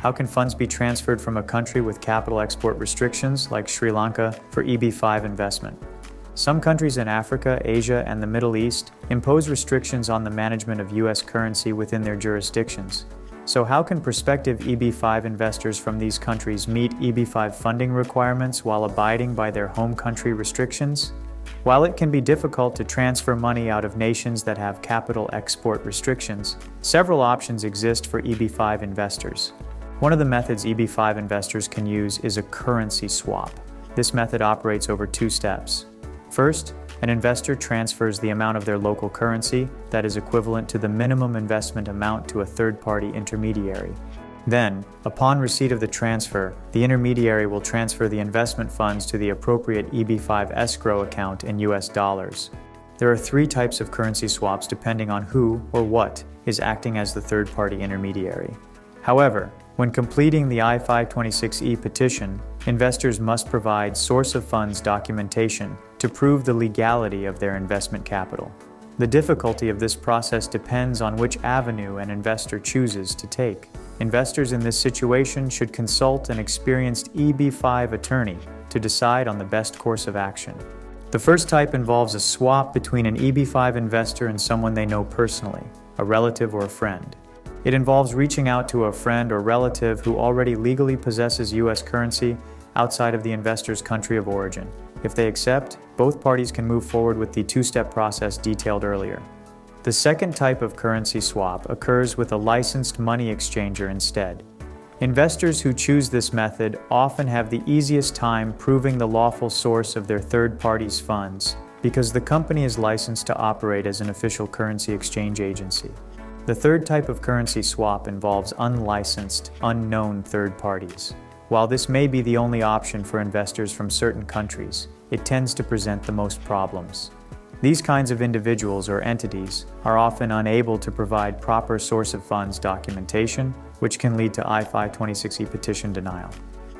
How can funds be transferred from a country with capital export restrictions, like Sri Lanka, for EB-5 investment? Some countries in Africa, Asia, and the Middle East impose restrictions on the management of U.S. currency within their jurisdictions. So how can prospective EB-5 investors from these countries meet EB-5 funding requirements while abiding by their home country restrictions? While it can be difficult to transfer money out of nations that have capital export restrictions, several options exist for EB-5 investors. One of the methods EB-5 investors can use is a currency swap. This method operates over two steps. First, an investor transfers the amount of their local currency that is equivalent to the minimum investment amount to a third-party intermediary. Then, upon receipt of the transfer, the intermediary will transfer the investment funds to the appropriate EB-5 escrow account in US dollars. There are three types of currency swaps depending on who or what is acting as the third-party intermediary. However, when completing the I-526E petition, investors must provide source of funds documentation to prove the legality of their investment capital. The difficulty of this process depends on which avenue an investor chooses to take. Investors in this situation should consult an experienced EB-5 attorney to decide on the best course of action. The first type involves a swap between an EB-5 investor and someone they know personally, a relative or a friend. It involves reaching out to a friend or relative who already legally possesses U.S. currency outside of the investor's country of origin. If they accept, both parties can move forward with the two-step process detailed earlier. The second type of currency swap occurs with a licensed money exchanger instead. Investors who choose this method often have the easiest time proving the lawful source of their third party's funds because the company is licensed to operate as an official currency exchange agency. The third type of currency swap involves unlicensed, unknown third parties. While this may be the only option for investors from certain countries, it tends to present the most problems. These kinds of individuals or entities are often unable to provide proper source of funds documentation, which can lead to I-526E petition denial.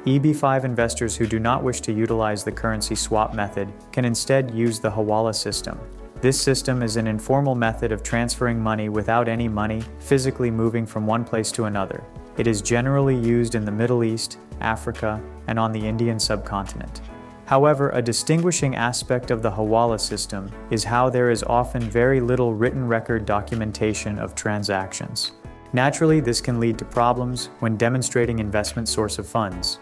EB-5 investors who do not wish to utilize the currency swap method can instead use the Hawala system. This system is an informal method of transferring money without any money physically moving from one place to another. It is generally used in the Middle East, Africa, and on the Indian subcontinent. However, a distinguishing aspect of the Hawala system is how there is often very little written record documentation of transactions. Naturally, this can lead to problems when demonstrating investment source of funds.